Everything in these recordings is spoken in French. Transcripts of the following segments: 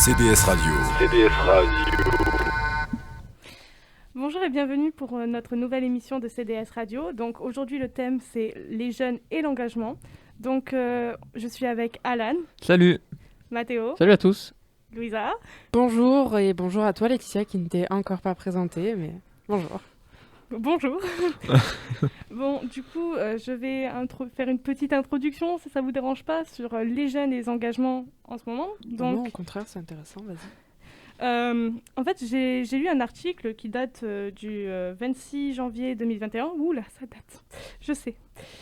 CDS Radio. CDS Radio. Bonjour et bienvenue pour notre nouvelle émission de CDS Radio. Donc aujourd'hui le thème c'est les jeunes et l'engagement. Donc je suis avec Alan. Salut. Mathéo. Salut à tous. Louisa. Bonjour et bonjour à toi Laetitia qui ne t'est encore pas présentée, mais bonjour. Bonjour. Bon, du coup, je vais faire une petite introduction, si ça vous dérange pas, sur les jeunes et les engagements en ce moment. Donc, non, au contraire, c'est intéressant, vas-y. En fait, j'ai lu un article qui date du 26 janvier 2021. Ouh là, ça date. Je sais.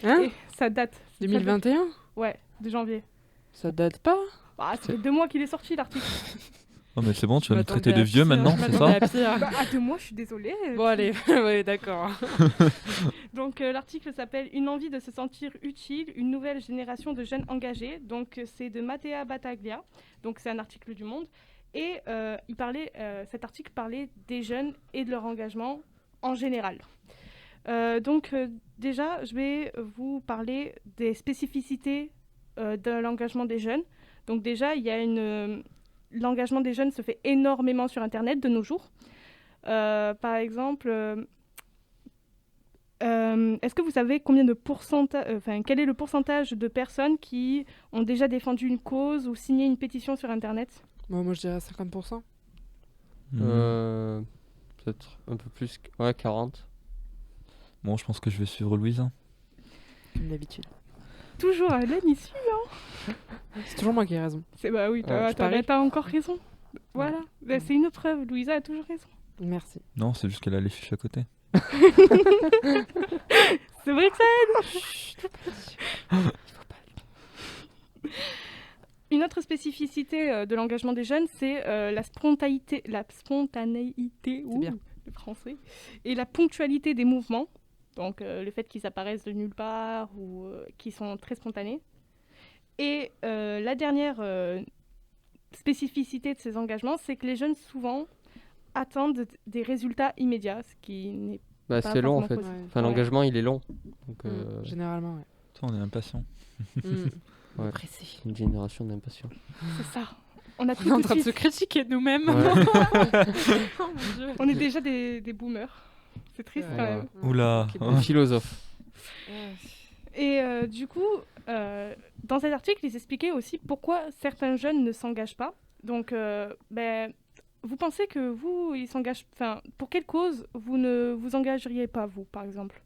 Hein Et ça date. 2021 ? Ouais, de janvier. Ça date pas ? Bah, ça fait 2 mois qu'il est sorti, l'article. Oh mais c'est bon, tu vas nous traiter de à vieux pire, maintenant, je c'est m'attendais ça à pire. Bah, à 2 mois, je suis désolée. Bon allez, ouais, d'accord. Donc l'article s'appelle « Une envie de se sentir utile, une nouvelle génération de jeunes engagés ». Donc c'est de Mattea Battaglia, donc c'est un article du Monde. Et cet article parlait des jeunes et de leur engagement en général. Déjà, je vais vous parler des spécificités de l'engagement des jeunes. Donc déjà, l'engagement des jeunes se fait énormément sur Internet de nos jours. Par exemple, est-ce que vous savez quel est le pourcentage de personnes qui ont déjà défendu une cause ou signé une pétition sur Internet ? Bon, moi je dirais 50%. Peut-être un peu plus, ouais 40. Bon, je pense que je vais suivre Louise. Comme d'habitude. Toujours à l'émission. C'est toujours moi qui ai raison. Bah oui, t'as encore raison. Voilà, bah, c'est une preuve, Louisa a toujours raison. Merci. Non, c'est juste qu'elle a les fiches à côté. C'est vrai que ça aide. Une autre spécificité de l'engagement des jeunes, c'est la spontanéité, bien. le français, et la ponctualité des mouvements. Donc le fait qu'ils apparaissent de nulle part ou qu'ils sont très spontanés. Et la dernière spécificité de ces engagements, c'est que les jeunes souvent attendent des résultats immédiats, ce qui n'est pas C'est long en fait. possible. Enfin, l'engagement il est long. Donc, Généralement, ouais. Toi, on est impatient. ouais. Pressé. Une génération d'impatients. C'est ça. On a On est en train de se critiquer de nous-mêmes. Ouais. Oh mon Dieu. On est déjà des boomers. C'est triste quand même. Oula. Un philosophe. Et du coup, dans cet article, ils expliquaient aussi pourquoi certains jeunes ne s'engagent pas. Donc, vous pensez que ils s'engagent... Enfin, pour quelle cause vous ne vous engageriez pas, vous, par exemple ?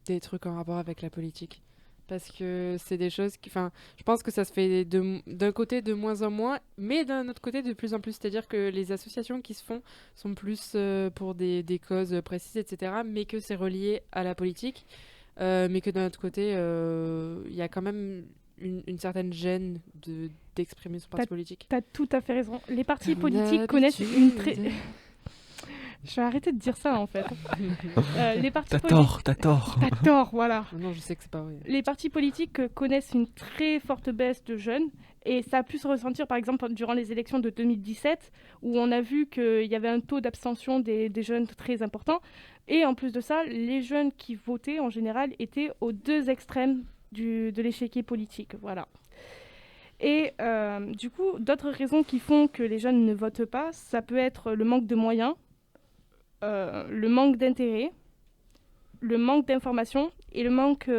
Des trucs en rapport avec la politique. Parce que c'est des choses qui... Enfin, je pense que ça se fait d'un côté de moins en moins, mais d'un autre côté de plus en plus. C'est-à-dire que les associations qui se font sont plus pour des causes précises, etc., mais que c'est relié à la politique. Mais que d'un autre côté, il y a quand même une certaine gêne d'exprimer son parti politique. T'as tout à fait raison. Les partis Comme politiques connaissent une très... Je vais arrêter de dire ça, en fait. Les partis T'as tort. T'as tort, voilà. Non, je sais que c'est pas vrai. Les partis politiques connaissent une très forte baisse de jeunes et ça a pu se ressentir par exemple durant les élections de 2017 où on a vu qu'il y avait un taux d'abstention des jeunes très important et en plus de ça, les jeunes qui votaient en général étaient aux 2 extrêmes de l'échiquier politique, voilà. Et du coup, d'autres raisons qui font que les jeunes ne votent pas, ça peut être le manque de moyens, le manque d'intérêt, le manque d'information et le manque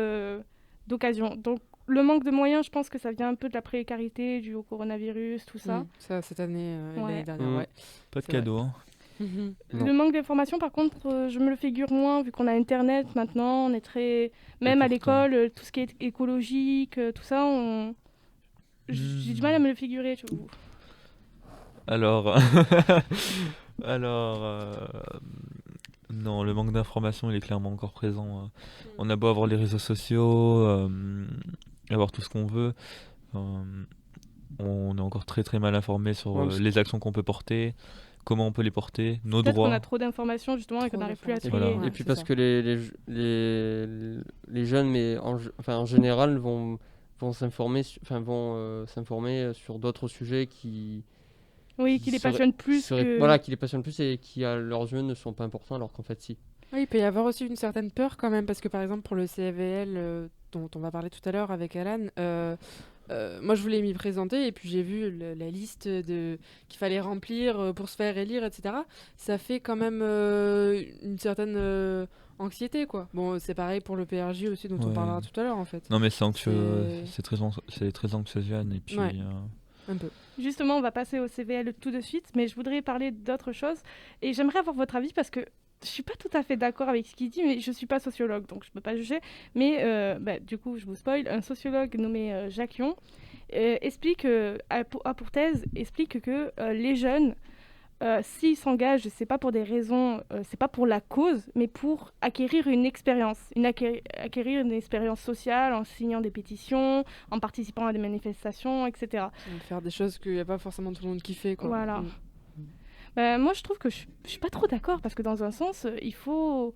d'occasion. Donc, le manque de moyens, je pense que ça vient un peu de la précarité due au coronavirus, tout ça. Ça, cette année, Ouais. l'année dernière, ouais. Pas de C'est cadeau, hein. Non. Le manque d'information, par contre, je me le figure moins, vu qu'on a Internet maintenant, on est très... Même à l'école, tout ce qui est écologique, tout ça, j'ai du mal à me le figurer. Alors... Non, le manque d'information, il est clairement encore présent. On a beau avoir les réseaux sociaux, avoir tout ce qu'on veut, on est encore très très mal informé sur les actions qu'on peut porter, comment on peut les porter, nos Peut-être droits. qu'on a trop d'informations justement et qu'on n'arrive plus à d'informations. trier. Voilà. Et puis c'est parce ça. que les jeunes, mais en général, vont s'informer, s'informer sur d'autres sujets qui Oui, qui les passionne plus que... Voilà, qui les passionnent plus et qui à leurs yeux ne sont pas importants alors qu'en fait si. Oui, il peut y avoir aussi une certaine peur quand même, parce que par exemple pour le CVL dont on va parler tout à l'heure avec Alan, moi, je voulais m'y présenter et puis j'ai vu la liste qu'il fallait remplir pour se faire élire, etc. Ça fait quand même une certaine anxiété, quoi. Bon, c'est pareil pour le PRJ aussi, dont on Ouais. parlera tout à l'heure, en fait. Non, mais c'est anxieux, C'est- c'est très anxiogène. Et puis, Ouais. Un peu. Justement, on va passer au CVL tout de suite, mais je voudrais parler d'autre chose. Et j'aimerais avoir votre avis parce que je suis pas tout à fait d'accord avec ce qu'il dit, mais je suis pas sociologue, donc je peux pas juger. Mais du coup, je vous spoil, un sociologue nommé Jacques Yon explique, pour thèse, explique que les jeunes, s'ils s'engagent, c'est pas pour des raisons, c'est pas pour la cause, mais pour acquérir une expérience, acquérir une expérience sociale en signant des pétitions, en participant à des manifestations, etc. Faire des choses qu'il n'y a pas forcément tout le monde qui fait, quoi. Voilà. Moi, je trouve que je suis pas trop d'accord parce que dans un sens, il faut.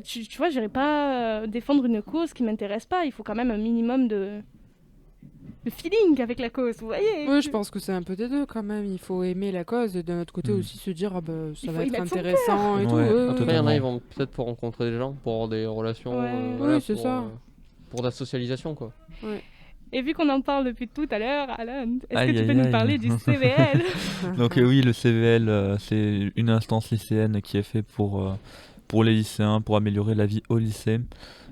Tu vois, j'irai pas défendre une cause qui m'intéresse pas. Il faut quand même un minimum de feeling avec la cause, vous voyez. Oui, je pense que c'est un peu des deux quand même. Il faut aimer la cause et d'un autre côté Mm. aussi se dire ça Il va faut y être mettre son intéressant et tout. Ouais, ouais, ouais. Après, il y en totalement. a, ils vont peut-être pour rencontrer des gens, pour avoir des relations, Ouais. voilà, Oui, c'est ça. pour de la socialisation, quoi. Et vu qu'on en parle depuis tout à l'heure, Alan, est-ce Aïe, que tu peux aïe, nous aïe. parler du CVL? Donc oui, le CVL, c'est une instance lycéenne qui est faite pour les lycéens, pour améliorer la vie au lycée.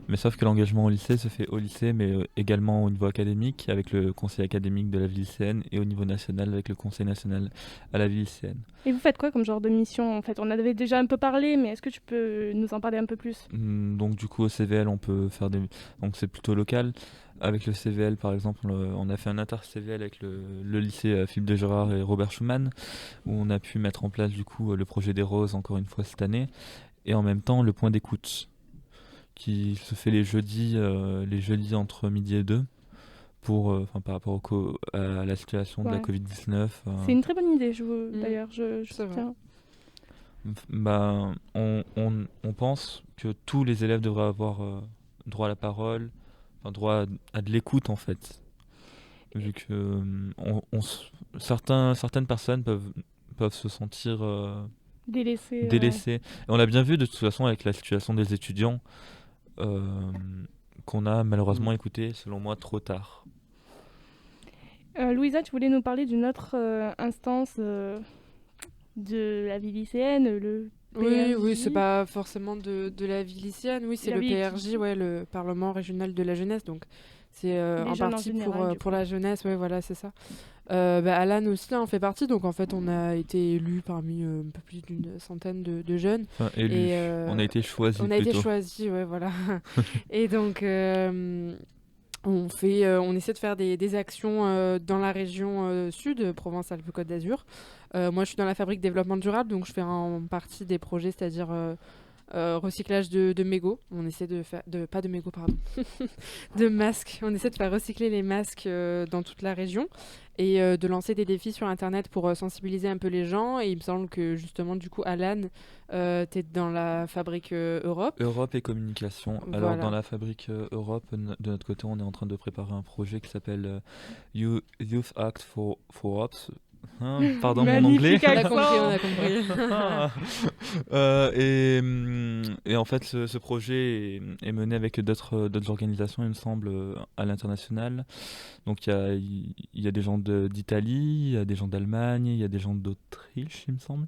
Mais sauf que l'engagement au lycée se fait au lycée, mais également au niveau académique, avec le conseil académique de la vie lycéenne, et au niveau national, avec le conseil national à la vie lycéenne. Et vous faites quoi comme genre de mission en fait? On avait déjà un peu parlé, mais est-ce que tu peux nous en parler un peu plus? Donc du coup au CVL on peut faire des... Donc c'est plutôt local. Avec le CVL par exemple on a fait un inter-CVL avec le lycée Philippe de Gérard et Robert Schumann où on a pu mettre en place du coup le projet des roses encore une fois cette année et en même temps le point d'écoute qui se fait les jeudis entre midi et 2 pour, par rapport à la situation de la Ouais. Covid-19. C'est une très bonne idée, Mm. d'ailleurs, je C'est vrai. soutiens. On pense que tous les élèves devraient avoir droit à la parole, enfin, droit à de l'écoute en fait. Vu que certaines personnes peuvent se sentir Délaissé. délaissées. Et on l'a bien vu de toute façon avec la situation des étudiants qu'on a malheureusement écouté, selon moi, trop tard. Louisa, tu voulais nous parler d'une autre instance de la vie lycéenne, le Oui, PRJ. c'est pas forcément de la vie lycéenne. Oui, c'est La le vie PRJ, ouais, le Parlement régional de la jeunesse. Donc, c'est en jeunes en partie général, du pour coup. la jeunesse. Ouais, voilà, c'est ça. Alan aussi en fait partie. Donc, en fait, on a été élus parmi un peu plus d'une centaine de jeunes. Enfin, élus. Et, On a été choisis On a été plutôt. choisis, ouais, voilà. Et donc, on essaie de faire des actions dans la région sud, Provence-Alpes-Côte d'Azur. Moi, je suis dans la fabrique développement durable, donc je fais en partie des projets, c'est-à-dire recyclage de mégots. On essaie de faire, pas de mégots, pardon, de masques. On essaie de faire recycler les masques dans toute la région et de lancer des défis sur Internet pour sensibiliser un peu les gens. Et il me semble que justement, du coup, Alan, t'es dans la fabrique Europe. Europe et communication. Alors Voilà. dans la fabrique Europe, de notre côté, on est en train de préparer un projet qui s'appelle Youth Act for Ops. Pardon mon Magnifique anglais. accent. On a compris. Et en fait, ce projet est mené avec d'autres organisations, il me semble, à l'international. Donc il y a des gens d'Italie, il y a des gens d'Allemagne, il y a des gens d'Autriche, il me semble.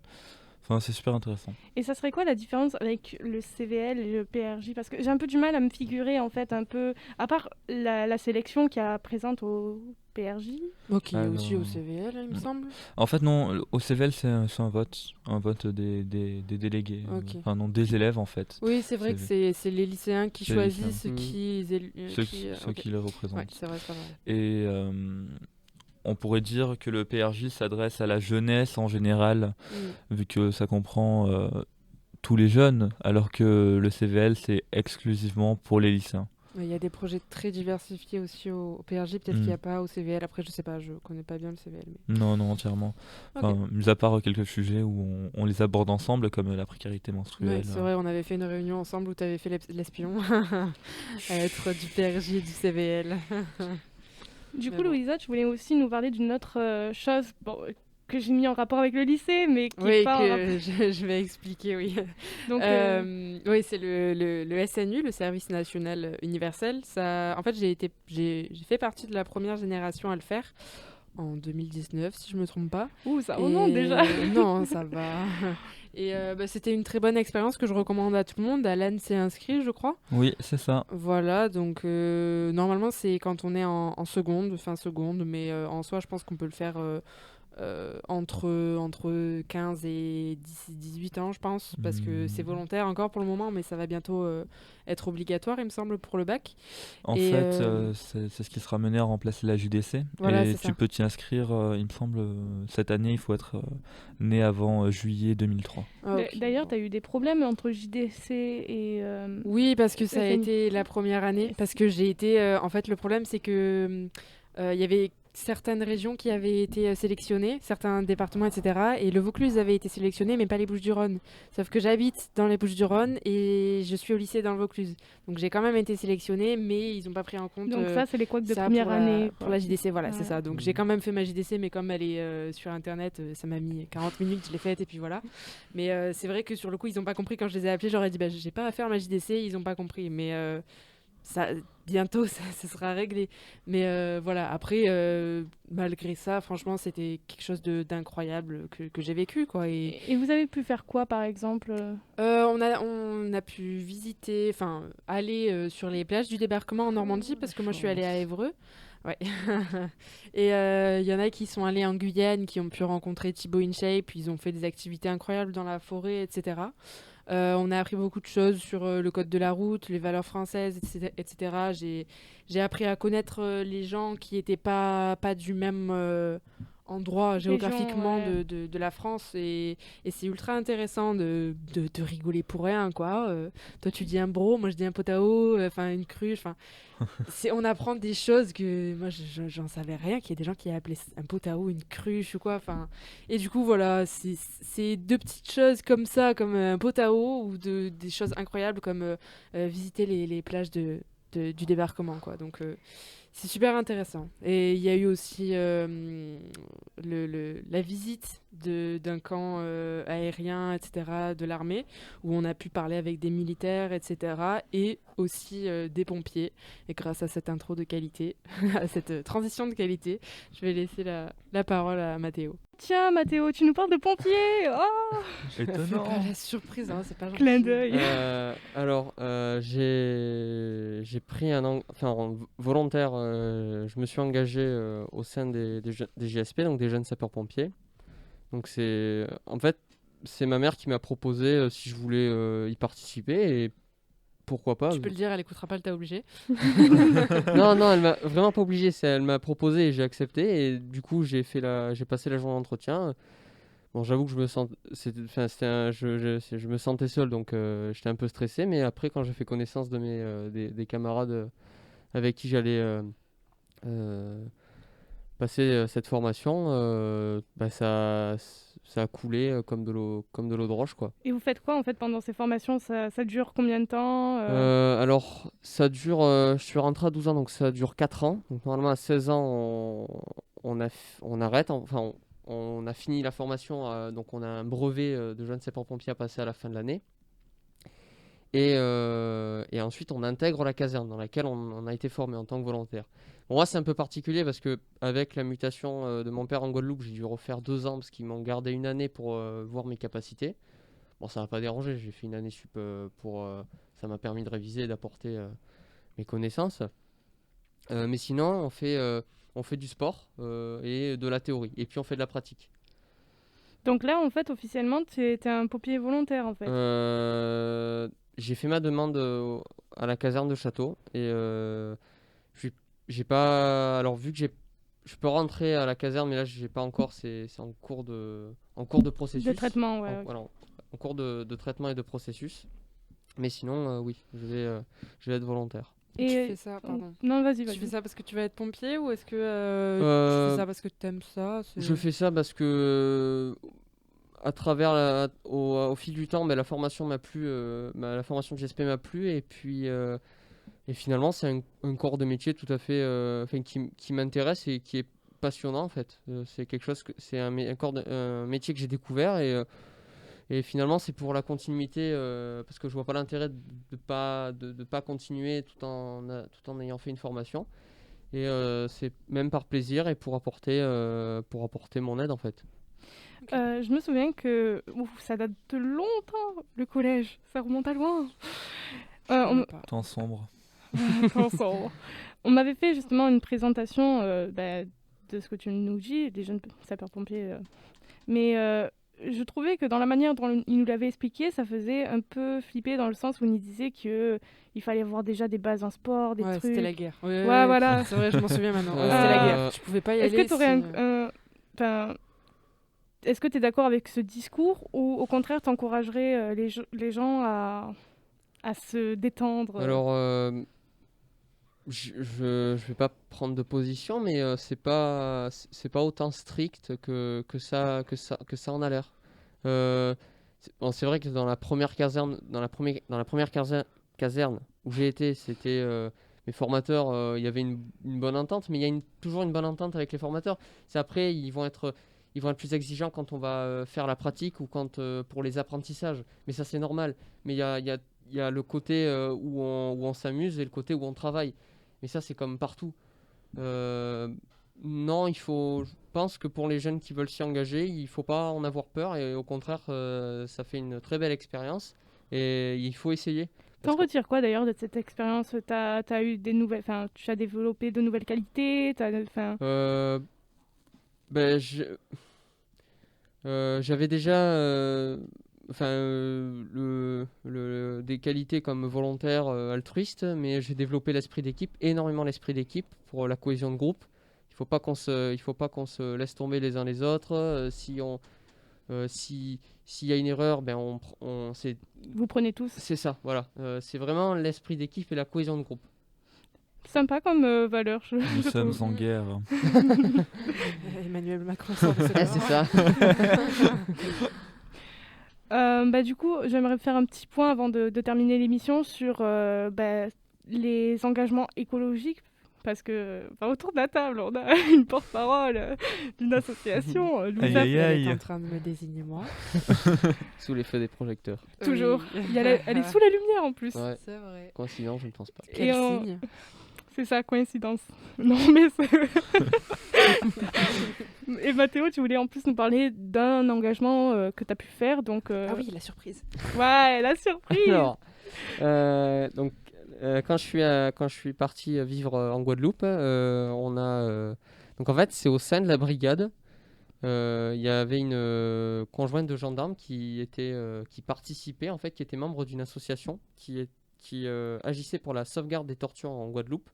Enfin, c'est super intéressant. Et ça serait quoi la différence avec le CVL et le PRJ? Parce que j'ai un peu du mal à me figurer, en fait, un peu... À part la sélection qui est présente au PRJ. Ok, Alors, aussi au CVL, il me semble. En fait, non, au CVL, c'est un vote des délégués. Ok. Enfin, non, des élèves, en fait. Oui, c'est vrai que c'est les lycéens qui C'est les choisissent lycéens. Ceux ok. qui les représentent. Ouais, c'est vrai, c'est vrai. Et on pourrait dire que le PRJ s'adresse à la jeunesse en général, vu que ça comprend tous les jeunes, alors que le CVL, c'est exclusivement pour les lycéens. Il y a des projets très diversifiés aussi au PRJ, peut-être qu'il n'y a pas au CVL. Après, je sais pas, je connais pas bien le CVL. Mais... Non, entièrement. Enfin, mis à part quelques sujets où on les aborde ensemble, comme la précarité menstruelle. Ouais, c'est vrai, on avait fait une réunion ensemble où tu avais fait l'espion à être du PRJ et du CVL. Du Mais coup, bon. Louisa, tu voulais aussi nous parler d'une autre chose que j'ai mis en rapport avec le lycée, mais qui Oui, est pas en que rapport. je vais expliquer, oui. Donc, Oui, c'est le SNU, le Service National Universel. Ça, en fait, j'ai fait partie de la première génération à le faire en 2019, si je me trompe pas. ça remonte déjà. Non, ça va. Et c'était une très bonne expérience que je recommande à tout le monde. Alan s'est inscrit, je crois. Oui, c'est ça. Voilà, donc normalement c'est quand on est en seconde, fin seconde, mais en soi je pense qu'on peut le faire entre 15 et 18 ans, je pense, parce que c'est volontaire encore pour le moment, mais ça va bientôt être obligatoire, il me semble, pour le bac. En Et, fait, c'est ce qui sera mené à remplacer la JDC. Voilà, et c'est tu ça. peux t'y inscrire, il me semble, cette année, il faut être né avant juillet 2003. Ah, ok, D'ailleurs, bon. tu as eu des problèmes entre JDC et. Oui, parce que ça a SNI. été la première année. Parce que j'ai été. En fait, le problème, c'est que il y avait certaines régions qui avaient été sélectionnées, certains départements, etc. Et le Vaucluse avait été sélectionné, mais pas les Bouches-du-Rhône. Sauf que j'habite dans les Bouches-du-Rhône et je suis au lycée dans le Vaucluse. Donc j'ai quand même été sélectionnée, mais ils n'ont pas pris en compte. Donc, ça, c'est les couacs de ça première pour année. pour la JDC, voilà, Ouais. c'est ça. Donc j'ai quand même fait ma JDC, mais comme elle est sur Internet, ça m'a mis 40 minutes, je l'ai faite et puis voilà. Mais c'est vrai que sur le coup, ils n'ont pas compris quand je les ai appelés. J'aurais dit, bah, j'ai pas à faire ma JDC, ils n'ont pas compris. Mais ça, bientôt, ça sera réglé. Mais voilà, après, malgré ça, franchement, c'était quelque chose d'incroyable que j'ai vécu, quoi. Et vous avez pu faire quoi, par exemple On a pu visiter, enfin, aller sur les plages du débarquement en Normandie, parce que moi, je suis allée à Évreux. Ouais. Et il y en a qui sont allés en Guyane, qui ont pu rencontrer Thibaut InShape, puis ils ont fait des activités incroyables dans la forêt, etc. On a appris beaucoup de choses sur le code de la route, les valeurs françaises, etc. J'ai appris à connaître les gens qui n'étaient pas du même endroit Région, géographiquement ouais. de la France. Et c'est ultra intéressant de rigoler pour rien, quoi. Toi, tu dis un bro, moi, je dis un pot à eau, enfin, une cruche. On apprend des choses que moi, j'en savais rien, qu'il y a des gens qui appelaient un pot à eau une cruche ou quoi. Enfin, et du coup, voilà, c'est deux petites choses comme ça, comme un pot à eau, ou des choses incroyables comme visiter les plages du débarquement, quoi. Donc, c'est super intéressant. Et il y a eu aussi la visite d'un camp aérien, etc., de l'armée, où on a pu parler avec des militaires, etc., et aussi des pompiers. Et grâce à cette intro de qualité, à cette transition de qualité, je vais laisser la parole à Mathéo. Tiens, Mathéo, tu nous parles de pompiers. Oh, Fais Étonnant. pas la surprise, hein, c'est pas gentil. clin d'œil. Alors, j'ai pris volontaire, je me suis engagé au sein des JSP, donc des jeunes sapeurs-pompiers. Donc en fait, c'est ma mère qui m'a proposé si je voulais y participer et pourquoi pas. Tu peux le dire, elle écoutera pas, elle t'a obligé. Non, elle m'a vraiment pas obligé, elle m'a proposé et j'ai accepté et du coup j'ai passé la journée d'entretien. Bon, j'avoue que je me sentais seul, donc j'étais un peu stressé, mais après quand j'ai fait connaissance de des camarades avec qui j'allais passer cette formation, ça a coulé comme de l'eau de roche, quoi. Et vous faites quoi, en fait, pendant ces formations? Ça dure combien de temps Alors, ça dure, je suis rentré à 12 ans, donc ça dure 4 ans. Donc normalement à 16 ans, on arrête, enfin on a fini la formation, donc on a un brevet de jeune sapeur-pompier à passer à la fin de l'année. Et ensuite, on intègre la caserne dans laquelle on a été formé en tant que volontaire. Bon, moi, c'est un peu particulier parce que avec la mutation de mon père en Guadeloupe, j'ai dû refaire 2 ans parce qu'ils m'ont gardé une année pour voir mes capacités. Bon, ça m'a pas dérangé, j'ai fait une année sup ça m'a permis de réviser et d'apporter mes connaissances. Mais sinon, on fait du sport et de la théorie. Et puis, on fait de la pratique. Donc là, en fait, officiellement, t'es un pompier volontaire, en fait. J'ai fait ma demande à la caserne de Château et j'ai pas. Alors vu que je peux rentrer à la caserne, mais là j'ai pas encore. C'est en cours de processus. De traitement, ouais. Voilà, en cours de traitement et de processus. Mais sinon, oui, je vais être volontaire. Tu fais ça, pardon. Non, vas-y. Tu fais ça parce que tu vas être pompier ou est-ce que tu fais ça parce que tu aimes ça? Je fais ça parce que à travers au fil du temps, la formation m'a plu, la formation de GSP m'a plu et puis et finalement c'est un corps de métier tout à fait qui m'intéresse et qui est passionnant en fait. C'est quelque chose c'est un métier que j'ai découvert et finalement c'est pour la continuité parce que je vois pas l'intérêt de pas continuer tout en ayant fait une formation. Et c'est même par plaisir et pour apporter mon aide en fait. Je me souviens que ça date de longtemps, le collège. Ça remonte à loin. Temps sombre. Ensemble. On m'avait fait justement une présentation de ce que tu nous dis, des jeunes sapeurs-pompiers. Mais je trouvais que dans la manière dont il nous l'avait expliqué, ça faisait un peu flipper dans le sens où il disait qu'il fallait avoir déjà des bases en sport, des trucs. C'était la guerre. Ouais, voilà. C'est vrai, je m'en souviens maintenant. C'était la guerre. Tu pouvais pas y aller. Est-ce que tu aurais est-ce que tu es d'accord avec ce discours ou au contraire tu encouragerais les gens à se détendre? Alors, je vais pas prendre de position, mais c'est pas autant strict que ça en a l'air. C'est vrai que dans la première caserne où j'ai été, c'était mes formateurs, il y avait une bonne entente, mais il y a toujours une bonne entente avec les formateurs. C'est après ils vont être plus exigeants quand on va faire la pratique ou quand pour les apprentissages. Mais ça c'est normal. Mais il y a le côté où on s'amuse et le côté où on travaille. Mais ça, c'est comme partout. Non, je pense que pour les jeunes qui veulent s'y engager, il ne faut pas en avoir peur. Et au contraire, ça fait une très belle expérience. Et il faut essayer. T'en retires quoi d'ailleurs de cette expérience? T'as eu des nouvelles... Enfin, tu as développé de nouvelles qualités? J'avais déjà... des qualités comme volontaire, altruiste, mais j'ai développé l'esprit d'équipe, énormément l'esprit d'équipe pour la cohésion de groupe. Il faut pas qu'on se laisse tomber les uns les autres. S'il y a une erreur, vous prenez tous. C'est ça, voilà. C'est vraiment l'esprit d'équipe et la cohésion de groupe. Sympa comme valeur. Nous sommes en guerre. Emmanuel Macron sort de ce c'est ça. Du coup, j'aimerais faire un petit point avant de terminer l'émission sur les engagements écologiques. Parce que autour de la table, on a une porte-parole d'une association. Aïe, aïe, aïe. Elle est en train de me désigner moi. Sous l'effet des projecteurs. Toujours. Oui. Elle est sous la lumière en plus. Ouais. C'est vrai. Coïncidence, je ne pense pas. Quel signe. C'est ça, coïncidence. Non, mais Et Mathéo, tu voulais en plus nous parler d'un engagement que tu as pu faire. Donc, Ah oui, la surprise. Ouais, la surprise. Alors, quand je suis parti vivre en Guadeloupe, donc en fait, c'est au sein de la brigade. Il y avait une conjointe de gendarme qui participait, en fait, qui était membre d'une association qui agissait pour la sauvegarde des tortues en Guadeloupe.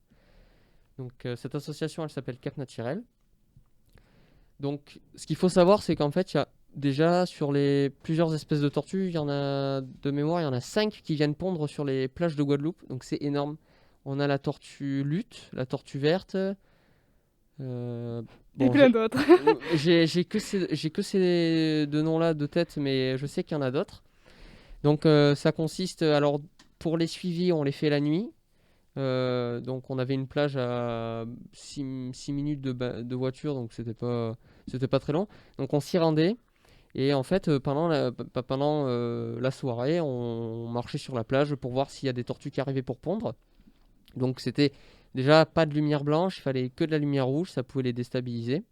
Donc cette association, elle s'appelle Cap Naturel. Donc ce qu'il faut savoir, c'est qu'en fait, il y a déjà sur les plusieurs espèces de tortues, il y en a 5 qui viennent pondre sur les plages de Guadeloupe. Donc c'est énorme. On a la tortue lutte, la tortue verte. Et plein d'autres. j'ai que ces deux noms-là de tête, mais je sais qu'il y en a d'autres. Donc ça consiste, alors pour les suivis, on les fait la nuit. Donc on avait une plage à 6 minutes de voiture, donc c'était pas très long. Donc on s'y rendait. Et en fait, pendant la soirée, on marchait sur la plage pour voir s'il y a des tortues qui arrivaient pour pondre. Donc c'était déjà pas de lumière blanche, il fallait que de la lumière rouge, ça pouvait les déstabiliser.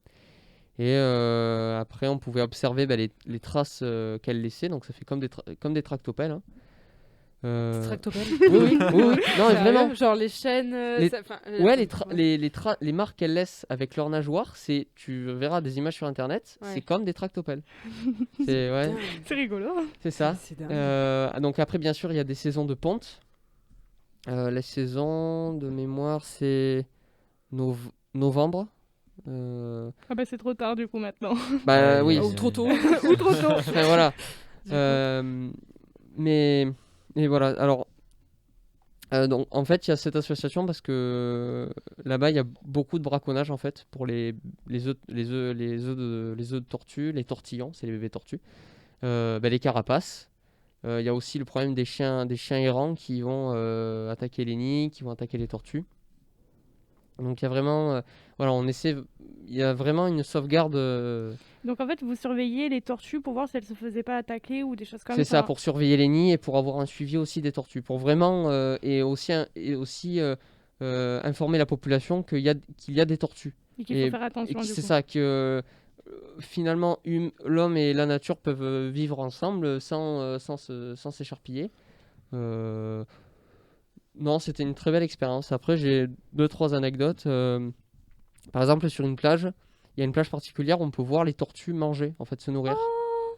Et après, on pouvait observer les traces qu'elles laissaient, donc ça fait comme des tractopelles. Hein. Tractopelle. Oui. Non, mais vraiment. Genre les chaînes. Les marques qu'elles laissent avec leurs nageoires, tu verras des images sur internet, c'est comme des tractopelles. C'est rigolo. C'est ça. C'est dingue. Donc après, bien sûr, il y a des saisons de ponte. La saison de mémoire, c'est novembre. Ah bah c'est trop tard du coup maintenant. Bah oui. Ou trop tôt. Ou trop tôt. Enfin, voilà. Mais voilà, alors donc en fait il y a cette association parce que là-bas il y a beaucoup de braconnage en fait pour les œufs de tortues, les tortillons, c'est les bébés tortues, les carapaces. Il y a aussi le problème des chiens errants qui vont attaquer les nids, qui vont attaquer les tortues. Donc il y a vraiment, voilà, il y a vraiment une sauvegarde. Donc en fait, vous surveillez les tortues pour voir si elles se faisaient pas attaquer ou des choses comme C'est ça. ça, pour surveiller les nids et pour avoir un suivi aussi des tortues, pour vraiment et aussi informer la population qu'il y a des tortues. Et qu'il faut faire attention. Et du c'est coup. ça que finalement l'homme et la nature peuvent vivre ensemble sans s'écharpiller. Non, c'était une très belle expérience. Après, j'ai 2-3 anecdotes. Par exemple, sur une plage, il y a une plage particulière où on peut voir les tortues manger, en fait, se nourrir. Oh,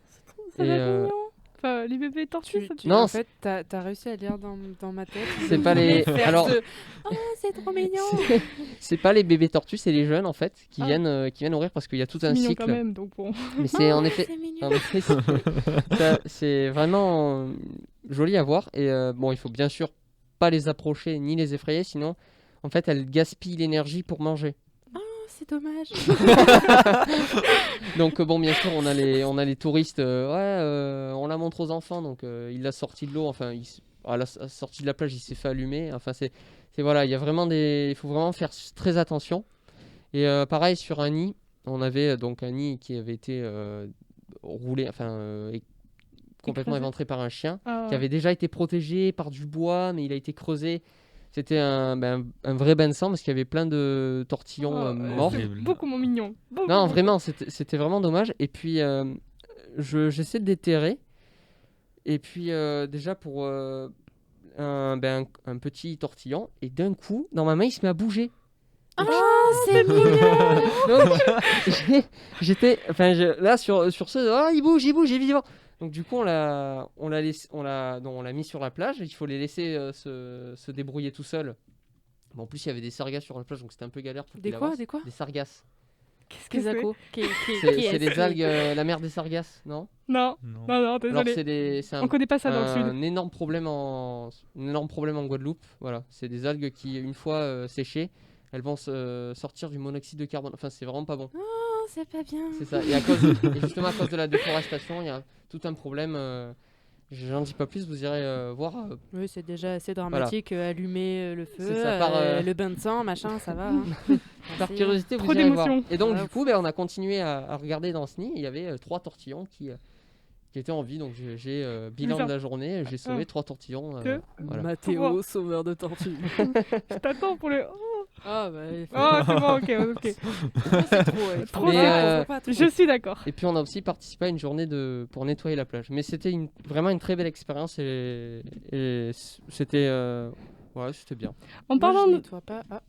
ça Et, va être mignon. Enfin, les bébés tortues, ça Non, en fait, t'as réussi à lire dans ma tête. C'est pas les. Alors, Oh, c'est trop mignon. c'est pas les bébés tortues, c'est les jeunes en fait qui Ah. viennent nourrir parce qu'il y a tout c'est un mignon cycle. quand même, donc bon. Mais c'est en effet, C'est mignon. en effet, c'est vraiment joli à voir. Et bon, il faut bien sûr pas les approcher ni les effrayer, sinon en fait elles gaspillent l'énergie pour manger. Oh, c'est dommage. Donc bon, bien sûr, on a les touristes. On la montre aux enfants, donc il l'a sorti de l'eau. Enfin, à la sortie de la plage, il s'est fait allumer. Enfin, c'est voilà, il faut vraiment faire très attention. Et pareil sur un nid, on avait donc un nid qui avait été roulé, complètement Écrasé. éventré par un chien, Ah, qui avait déjà été protégé par du bois, mais il a été creusé. C'était un vrai bain de sang parce qu'il y avait plein de tortillons oh, morts. c'est Horrible. beaucoup moins mignon. Beaucoup, Non, beaucoup. vraiment, c'était vraiment dommage. Et puis, j'essaie de déterrer. Et puis, déjà, pour un petit tortillon. Et d'un coup, dans ma main, il se met à bouger. Oh, c'est mignon. Donc, j'étais... là, sur ce... Oh, il bouge, évidemment. Donc, du coup, on l'a mis sur la plage. Il faut les laisser se débrouiller tout seuls. Bon, en plus, il y avait des sargasses sur la plage, donc c'était un peu galère pour Des qu'il quoi, avance. des quoi? Des sargasses. Qu'est-ce que Des c'est accos. C'est les algues, la mer des sargasses, non? Non, Non. non, Alors désolé. c'est On connaît pas ça dans le sud. un énorme problème en Guadeloupe. Voilà, c'est des algues qui, une fois séchées, elles vont sortir du monoxyde de carbone. Enfin, c'est vraiment pas bon. Oh, c'est pas bien. C'est ça. Et justement à cause de la déforestation, il y a tout un problème. J'en dis pas plus, vous irez voir. Oui, c'est déjà assez dramatique. Allumer le feu, C'est ça, le bain de sang, machin, ça va. Hein. Par Merci. curiosité, Trop vous irez voir. d'émotions. Et donc Ouais. du coup, on a continué à regarder dans ce nid. Il y avait 3 tortillons qui étaient en vie. Donc j'ai bilan Bizarre. de la journée. J'ai sauvé Ah. 3 tortillons. Que Voilà. Mathéo, sauveur de tortues. Je t'attends pour le. Ah, bah, Oh, c'est bon, ok. c'est trop. Ouais. Trop Mais, bien. euh, Pas trop. Je suis d'accord. Et puis on a aussi participé à une journée pour nettoyer la plage. Mais c'était vraiment une très belle expérience et c'était c'était bien. En Moi, parlant je de... nettoie pas. Ah.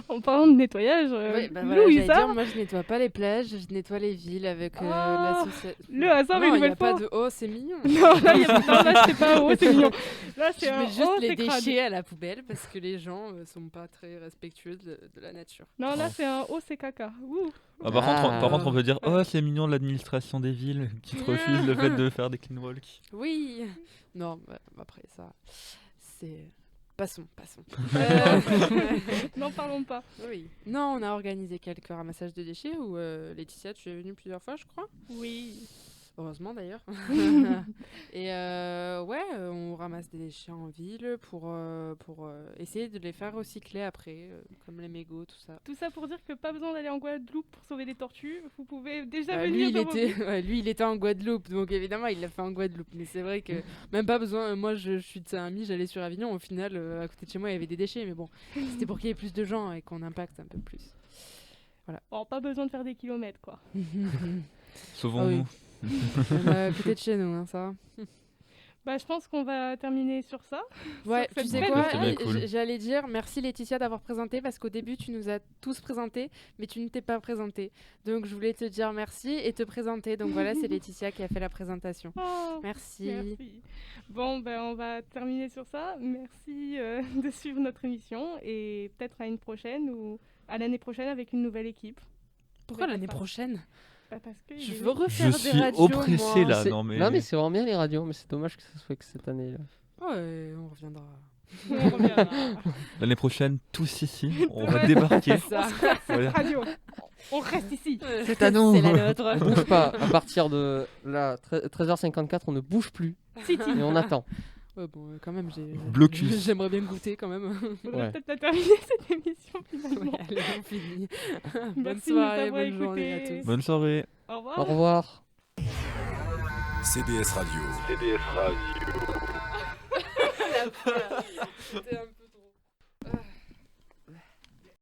En parlant de nettoyage, Ouais, bah voilà, Louisa, j'allais dire, moi je nettoie pas les plages, je nettoie les villes avec Ah, l'association. le hasard non, une y a nouvelle pas fois. de oh, c'est mignon. Non, là c'est pas un oh, c'est mignon. Là Je c'est un mets juste oh, les c'est crade. déchets à la poubelle parce que les gens sont pas très respectueux de la nature. Non, là c'est un oh, c'est caca. Ouh. Ah, par contre, on peut dire Ah. oh, c'est mignon l'administration des villes qui te refuse le fait de faire des clean walks. Oui. Non, bah, après ça, c'est. Passons. N'en parlons pas. Oui. Non, on a organisé quelques ramassages de déchets où Laetitia, tu es venue plusieurs fois, je crois. Oui. Heureusement d'ailleurs. Et on ramasse des déchets en ville pour essayer de les faire recycler après, comme les mégots, tout ça. Tout ça pour dire que pas besoin d'aller en Guadeloupe pour sauver des tortues. Vous pouvez déjà Lui, venir dans vos villes. il était en Guadeloupe, donc évidemment, il l'a fait en Guadeloupe. Mais c'est vrai que même pas besoin. Moi, je suis de Saint-Ami, j'allais sur Avignon. Au final, à côté de chez moi, il y avait des déchets, mais bon, c'était pour qu'il y ait plus de gens et qu'on impacte un peu plus. Bon, pas besoin de faire des kilomètres quoi. Sauvons-nous. À côté de chez nous, hein, ça. Bah, je pense qu'on va terminer sur ça. Ouais, Sur tu cette sais belle quoi, C'était bien cool. j'allais dire merci Laetitia d'avoir présenté parce qu'au début tu nous as tous présentés mais tu ne t'es pas présenté. Donc je voulais te dire merci et te présenter. Donc voilà, c'est Laetitia qui a fait la présentation. Oh, Merci. merci. Bon, ben on va terminer sur ça. Merci de suivre notre émission et peut-être à une prochaine ou à l'année prochaine avec une nouvelle équipe. Pourquoi Ouais, l'année d'accord. prochaine? Bah, parce que Je il est- veux refaire Je des suis radios. oppressé moi. là. Non mais c'est vraiment bien les radios, mais c'est dommage que ça soit que cette année. Ouais, on reviendra. On reviendra. l'année prochaine, tous ici, on va débarquer. Ça. Voilà. Radio. On reste ici. C'est à nous. C'est la nôtre. On bouge pas. À partir de là, 13h54, on ne bouge plus City. et on attend. Ouais, bon, quand même, Blocus. j'aimerais bien goûter quand même. On va Ouais. peut-être la terminer cette émission finalement. Ouais, allez, on finit. Bonne Merci de nous soirée, avoir bonne journée à écoutés. tous. Bonne soirée. Au revoir. Au revoir. CDS Radio. C'était un peu